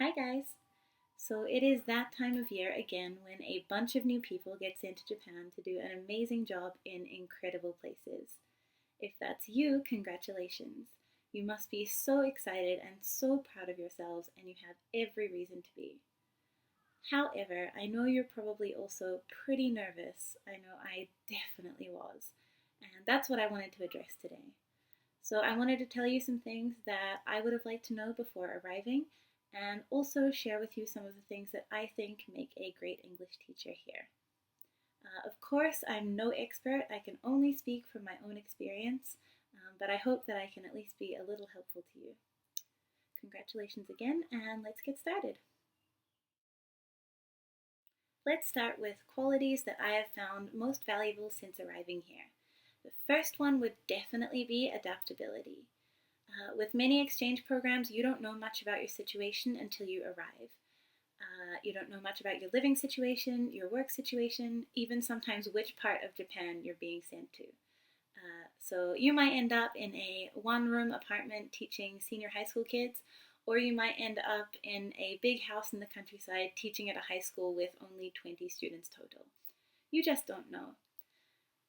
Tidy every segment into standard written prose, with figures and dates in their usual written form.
Hi guys! So it is that time of year again when a bunch of new people get sent to Japan to do an amazing job in incredible places. If that's you, congratulations. You must be so excited and so proud of yourselves, and you have every reason to be. However, I know you're probably also pretty nervous. I know I definitely was. And that's what I wanted to address today. So I wanted to tell you some things that I would have liked to know before arriving, and also share with you some of the things that I think make a great English teacher here. Of course, I'm no expert. I can only speak from my own experience, but I hope that I can at least be a little helpful to you. Congratulations again, and let's get started. Let's start with qualities that I have found most valuable since arriving here. The first one would definitely be adaptability. With many exchange programs, you don't know much about your situation until you arrive. You don't know much about your living situation, your work situation, even sometimes which part of Japan you're being sent to. So you might end up in a one-room apartment teaching senior high school kids, or you might end up in a big house in the countryside teaching at a high school with only 20 students total. You just don't know.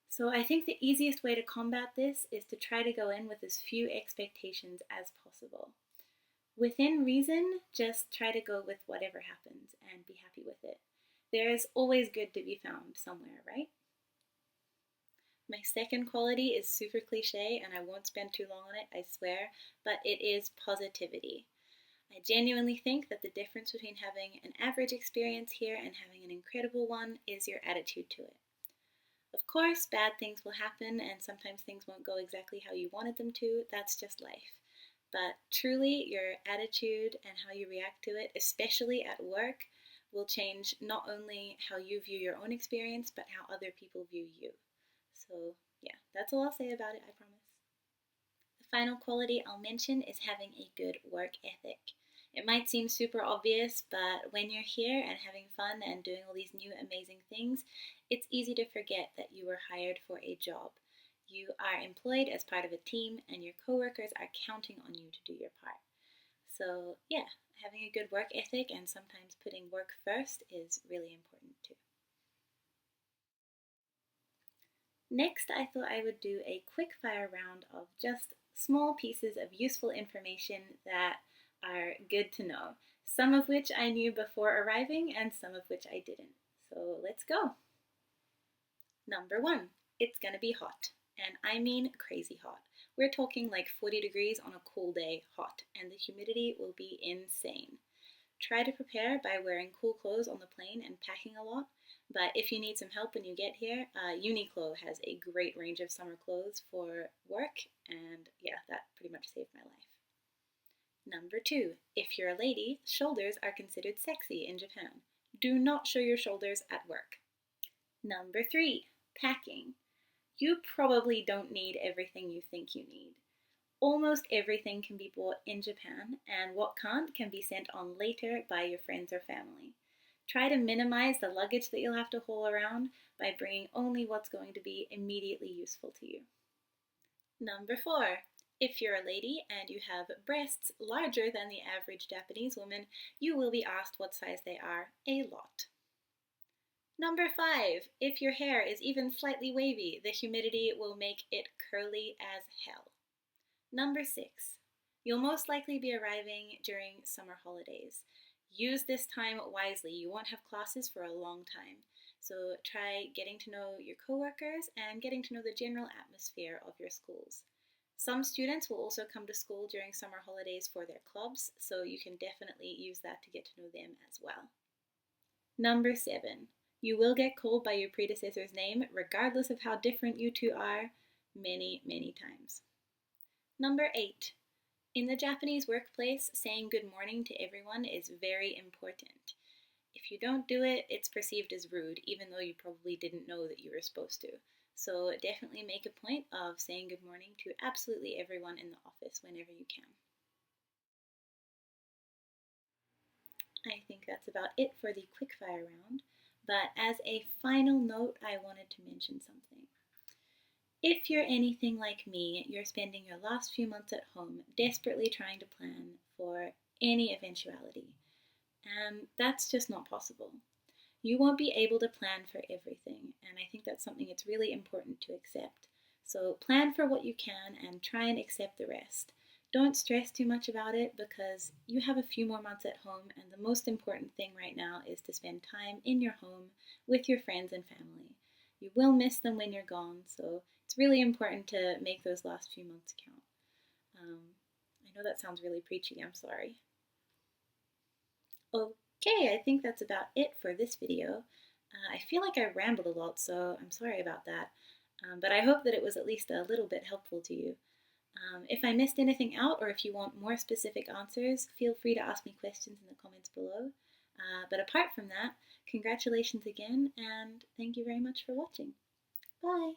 So I think the easiest way to combat this is to try to go in with as few expectations as possible. Within reason, just try to go with whatever happens and be happy with it. There is always good to be found somewhere, right? My second quality is super cliche and I won't spend too long on it, I swear, but it is positivity. I genuinely think that the difference between having an average experience here and having an incredible one is your attitude to it. Of course, bad things will happen and sometimes things won't go exactly how you wanted them to. That's just life. But truly, your attitude and how you react to it, especially at work, will change not only how you view your own experience, but how other people view you. So, yeah, that's all I'll say about it, I promise. The final quality I'll mention is having a good work ethic. It might seem super obvious, but when you're here and having fun and doing all these new amazing things, it's easy to forget that you were hired for a job. You are employed as part of a team, and your coworkers are counting on you to do your part. So, yeah, having a good work ethic and sometimes putting work first is really important too. Next, I thought I would do a quick fire round of just small pieces of useful information that are good to know, some of which I knew before arriving and some of which I didn't. So let's go. Number one, it's gonna be hot. And I mean crazy hot. We're talking like 40 degrees on a cool day hot, and the humidity will be insane. Try to prepare by wearing cool clothes on the plane and packing a lot. But if you need some help when you get here, Uniqlo has a great range of summer clothes for work, and yeah, that pretty much saved my life. Number two, if you're a lady, shoulders are considered sexy in Japan. Do not show your shoulders at work. Number three, packing. You probably don't need everything you think you need. Almost everything can be bought in Japan, and what can't can be sent on later by your friends or family. Try to minimize the luggage that you'll have to haul around by bringing only what's going to be immediately useful to you. Number four, if you're a lady and you have breasts larger than the average Japanese woman, you will be asked what size they are a lot. Number five, if your hair is even slightly wavy, the humidity will make it curly as hell. Number six, you'll most likely be arriving during summer holidays. Use this time wisely. You won't have classes for a long time. So try getting to know your coworkers and getting to know the general atmosphere of your schools. Some students will also come to school during summer holidays for their clubs, so you can definitely use that to get to know them as well. Number seven, you will get called by your predecessor's name, regardless of how different you two are, many, many times. Number eight, in the Japanese workplace, saying good morning to everyone is very important. If you don't do it, it's perceived as rude, even though you probably didn't know that you were supposed to. So definitely make a point of saying good morning to absolutely everyone in the office whenever you can. I think that's about it for the quickfire round, but as a final note, I wanted to mention something. If you're anything like me, you're spending your last few months at home desperately trying to plan for any eventuality. and that's just not possible. You won't be able to plan for everything, and I think that's something it's really important to accept. So plan for what you can and try and accept the rest. Don't stress too much about it because you have a few more months at home, and the most important thing right now is to spend time in your home with your friends and family. You will miss them when you're gone, so it's really important to make those last few months count. Um, I know that sounds really preachy, I'm sorry. Okay, I think that's about it for this video. I feel like I rambled a lot, so I'm sorry about that. But I hope that it was at least a little bit helpful to you. If I missed anything out or if you want more specific answers, feel free to ask me questions in the comments below. But apart from that, congratulations again, and thank you very much for watching. Bye!